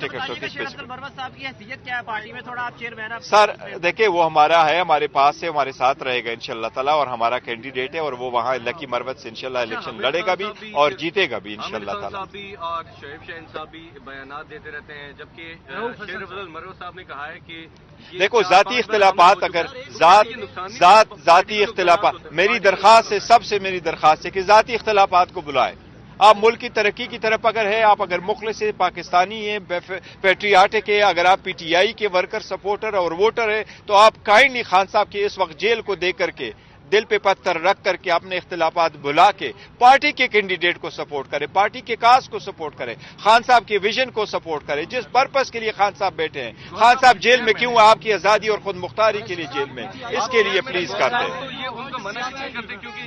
Ticket तो किस पे? मरवत साहब की हैसियत क्या है पार्टी में? थोड़ा आप चेयरमैन सर देखिए, वो हमारा है, हमारे पास से हमारे साथ रहेगा इंशाल्लाह ताला, और हमारा कैंडिडेट है, और वो वहाँ लकी मरवत से इंशाल्लाह इलेक्शन लड़ेगा भी और जीतेगा भी इंशाल्लाह ताला। और शोएब शहीन साहब भी बयान देते रहते हैं, जबकि शेर अफजल मरवत साहब ने कहा है कि देखो जाती इख्तिलाफात, अगर जाती इख्तिलाफात, मेरी दरख्वास्त है, सबसे मेरी दरख्वास्त है कि जाती इख्तिलाफात को बुलाए। आप मुल्क की तरक्की की तरफ अगर है, आप अगर मुखलिस है, पाकिस्तानी है, पैट्रियाटिक है, अगर आप पीटीआई के वर्कर सपोर्टर और वोटर है, तो आप काइंडली खान साहब के इस वक्त जेल को देख करके, दिल पे पत्थर रख करके, अपने इख्तिलाफात बुला के पार्टी के कैंडिडेट को सपोर्ट करे, पार्टी के काज को सपोर्ट करे, खान साहब के विजन को सपोर्ट करे, जिस पर्पस के लिए खान साहब बैठे हैं। खान साहब जेल में क्यों? आपकी आजादी और खुद मुख्तारी के लिए जेल में, इसके लिए प्लीज करते हैं।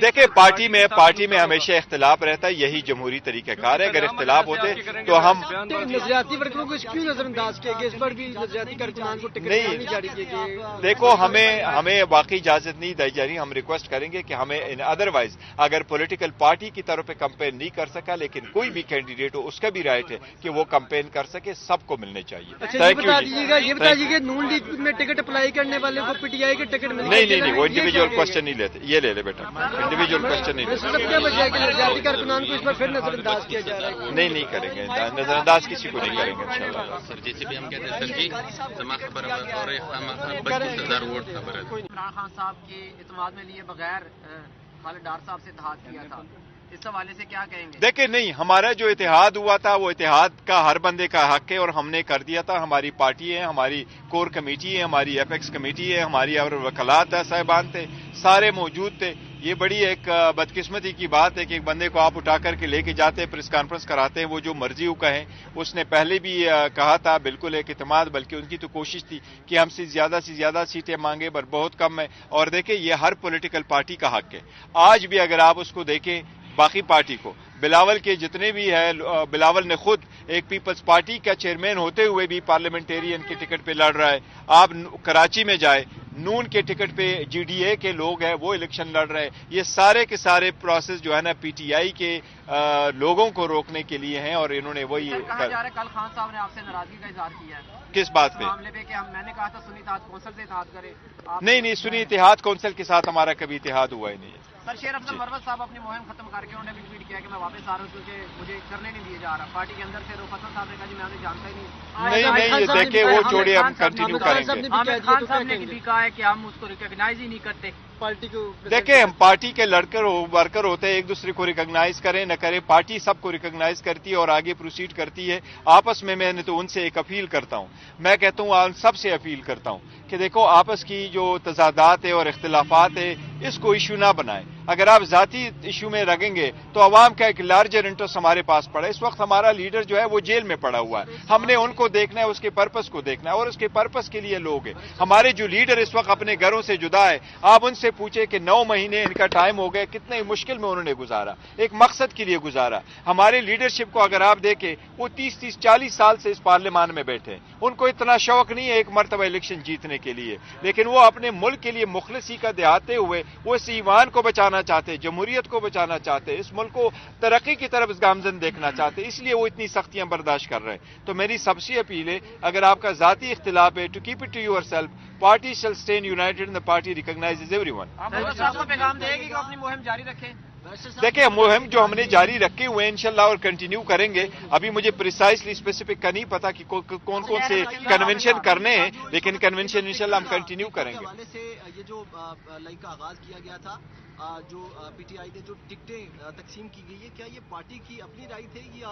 देखिए पार्टी में हमेशा इख्तिलाफ रहता है, यही जमहूरी तरीक़ेकार है। अगर इख्तिलाफ होते तो हम नजरियाती वर्करों को क्यों नजरअंदाज किया गया? इस पर भी नजरियाती कारकुनान को टिकट नहीं जारी किए गए। देखो हमें वाकई इजाजत नहीं दी जा रही। हम रिक्वेस्ट करेंगे कि हमें अदरवाइज अगर पॉलिटिकल पार्टी की तरफ पे कैंपेन नहीं कर सका, लेकिन कोई भी कैंडिडेट हो उसका भी राइट है कि वो कैंपेन कर सके, सबको मिलने चाहिए। अच्छा, ये बता दीजिएगा नून लीग में टिकट अप्लाई करने वाले को पीटीआई के टिकट मिलने? नहीं, वो इंडिविजुअल क्वेश्चन नहीं लेते। ये ले बेटा, इंडिविजुअल क्वेश्चन नहीं लेते। क्या वजह है कि नजरियाती कारकुनान को इस पर फिर नजरअंदाज किया जा रहा है? नहीं करेंगे, नजरअंदाज किसी को नहीं करेंगे इंशाल्लाह। सर जैसे भी हम कहते हैं सर जी जमा खबर और हम 25,000 वोट खबर है। इमरान खान साहब के इत्मीनान में लिए बगैर खालिद डार साहब से इत्तेहाद किया था, इस हवाले से क्या कहेंगे? देखिए नहीं, हमारा जो इत्तेहाद हुआ था वो इत्तेहाद का हर बंदे का हक है और हमने कर दिया था। हमारी पार्टी है, हमारी कोर कमेटी है, हमारी एपेक्स कमेटी है, हमारी और वकलात साहिबान थे, सारे मौजूद थे। ये बड़ी एक बदकिस्मती की बात है कि एक बंदे को आप उठा करके लेके जाते हैं, प्रेस कॉन्फ्रेंस कराते हैं, वो जो मर्जी वो कहें। उसने पहले भी कहा था बिल्कुल एक इत्मीनान, बल्कि उनकी तो कोशिश थी कि हमसे ज्यादा से ज्यादा सीटें मांगे, पर बहुत कम है। और देखें ये हर पॉलिटिकल पार्टी का हक है। आज भी अगर आप उसको देखें बाकी पार्टी को, बिलावल के जितने भी है, बिलावल ने खुद एक पीपल्स पार्टी का चेयरमैन होते हुए भी पार्लियामेंटेरियन के टिकट पे लड़ रहा है। आप कराची में जाए, नून के टिकट पे जीडीए के लोग हैं, वो इलेक्शन लड़ रहे हैं। ये सारे के सारे प्रोसेस जो है ना पीटीआई के लोगों को रोकने के लिए हैं, और इन्होंने वही कहा जा रहा है कल खान साहब ने आपसे नाराजगी का इजहार किया है। किस बात पे? मामले पे कि मैंने कहा था सुन्नी इत्तेहाद कौंसिल से इत्तेहाद करे। नहीं, सुन्नी इत्तेहाद कौंसिल के साथ हमारा कभी इत्तेहाद हुआ ही नहीं है। सर शेर अफजल मरवत साहब अपनी मुहिम खत्म करके उन्होंने भी ट्वीट किया कि मैं वापस आ रहा हूँ क्योंकि मुझे करने नहीं दिए जा रहा। पार्टी के अंदर से रूफ हसन साहब ने कहा जी मैं उन्हें जानता ही नहीं। नहीं, देखे वो छोड़िए, हम कंटिन्यू करेंगे। आमिर खान साहब ने भी कहा है कि हम उसको रिकॉग्नाइज ही नहीं करते पार्टी को। देखें हम पार्टी के वर्कर होते हैं, एक दूसरे को रिकॉग्नाइज करें न करें, पार्टी सबको रिकॉग्नाइज करती है और आगे प्रोसीड करती है। आपस में मैंने तो उनसे एक अपील करता हूं, मैं कहता हूं सबसे अपील करता हूं कि देखो आपस की जो तजादात है और इख्तिलाफात है इसको इशू ना बनाएं। अगर आप जाती इशू में लगेंगे तो अवाम का एक लार्जर इंटरेस्ट हमारे पास पड़ा है। इस वक्त हमारा लीडर जो है वो जेल में पड़ा हुआ है, हमने उनको देखना है, उसके पर्पस को देखना है, और उसके पर्पस के लिए लोग हैं। हमारे जो लीडर इस वक्त अपने घरों से जुदा है, आप उनसे पूछे कि 9 महीने इनका टाइम हो गया, कितने मुश्किल में उन्होंने गुजारा, एक मकसद के लिए गुजारा। हमारे लीडरशिप को अगर आप देखें, वो 30-40 साल से इस पार्लियामान में बैठे हैं, उनको इतना शौक नहीं है एक मरतबा इलेक्शन जीतने के लिए, लेकिन वो अपने मुल्क के लिए मुखलिसी का दिखाते हुए वो इस ईमान को बचाना चाहते, जमहूरियत को बचाना चाहते, इस मुल्क को तरक्की की तरफ गामजन देखना चाहते, इसलिए वो इतनी सख्तियां बर्दाश्त कर रहे हैं। तो मेरी सबसे अपील है, अगर आपका जाती इख्तिलाफ है, to keep it to yourself, party shall stand united and the party recognises everyone. पैगाम देगी कि अपनी मुहिम जारी रखें। देखिए मुहिम जो हमने जारी रखे हुए हैं इंशाल्लाह और कंटिन्यू करेंगे। अभी मुझे प्रिसाइसली स्पेसिफिक का नहीं पता कि कौन कौन से कन्वेंशन करने हैं, लेकिन कन्वेंशन इंशाल्लाह हम कंटिन्यू करेंगे। ये जो लाइक का आगाज किया गया था, जो पीटीआई ने जो टिकटें तकसीम की गई है, क्या ये पार्टी की अपनी राय थे या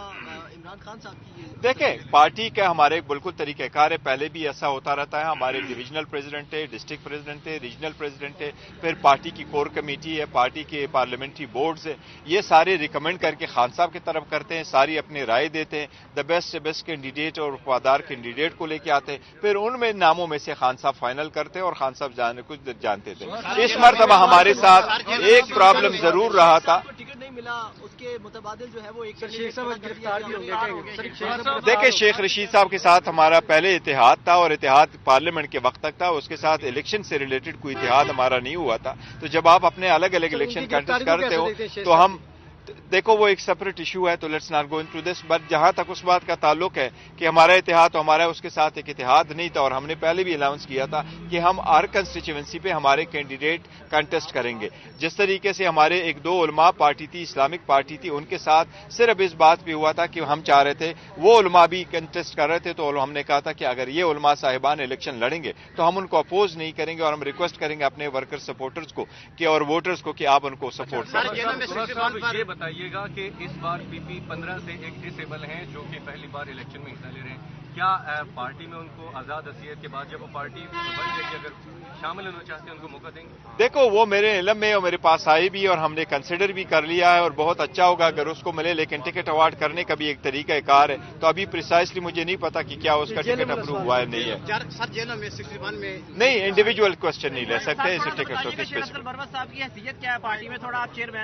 इमरान खान साहब की? देखें पार्टी का हमारे बिल्कुल तरीक़ेकार है, पहले भी ऐसा होता रहता है। हमारे डिविजनल प्रेसिडेंट है, डिस्ट्रिक्ट प्रेसिडेंट है, रीजनल प्रेसिडेंट है, फिर पार्टी की कोर कमेटी है, पार्टी के पार्लियामेंट्री बोर्ड्स है, ये सारे रिकमेंड करके खान साहब की तरफ करते हैं, सारी अपनी राय देते हैं, द बेस्ट से बेस्ट कैंडिडेट और वफादार कैंडिडेट को लेके आते हैं, फिर उनमें नामों में से खान साहब फाइनल करते हैं, और खान साहब कुछ जानते थे। इस मरतबा हमारे साथ एक प्रॉब्लम जरूर रहा था, टिकट नहीं मिला, उसके मुतबादिल जो है वो एक गिरफ्तार भी होंगे। देखिए शेख रशीद साहब के साथ हमारा पहले इत्तेहाद था और इत्तेहाद पार्लियामेंट के वक्त तक था, उसके साथ इलेक्शन से रिलेटेड कोई इत्तेहाद हमारा नहीं हुआ था। तो जब आप अपने अलग अलग इलेक्शन कंटेस्ट करते हो तो हम देखो वो एक सेपरेट इशू है, तो let's not go into this, but जहां तक उस बात का ताल्लुक है कि हमारा इतिहाद तो हमारा उसके साथ एक इतिहाद नहीं था, और हमने पहले भी अनाउंस किया था कि हम हर कंस्टिट्यूएंसी पे हमारे कैंडिडेट कंटेस्ट करेंगे। जिस तरीके से हमारे एक दो उलमा पार्टी थी, इस्लामिक पार्टी थी, उनके साथ सिर्फ इस बात पे हुआ था कि हम चाह रहे थे वो उलमा भी कंटेस्ट कर रहे थे, तो हमने कहा था कि अगर ये उलमा साहिबान इलेक्शन लड़ेंगे तो हम उनको अपोज नहीं करेंगे, और हम रिक्वेस्ट करेंगे अपने वर्कर सपोर्टर्स को कि और वोटर्स को कि आप उनको सपोर्ट करें। ये बताइएगा कि इस बार पीपी 15 से एक डिसेबल हैं जो कि पहली बार इलेक्शन में हिस्सा ले रहे हैं, क्या पार्टी में उनको आजाद हसीयत के बाद जब वो पार्टी बन जाएगी अगर शामिल होना चाहते हैं उनको मौका देंगे? देखो वो मेरे इल्म में और मेरे पास आई भी, और हमने कंसिडर भी कर लिया है, और बहुत अच्छा होगा अगर उसको मिले, लेकिन टिकट अवार्ड करने का भी एक तरीका कार है, तो अभी प्रिसाइसली मुझे नहीं पता कि क्या उसका टिकट अप्रूव हुआ है नहीं है। सर जेलों में 61 में नहीं, इंडिविजुअल क्वेश्चन नहीं ले सकते इस टिकट को। साहब की हैसियत क्या है पार्टी में, थोड़ा आप चेयरमैन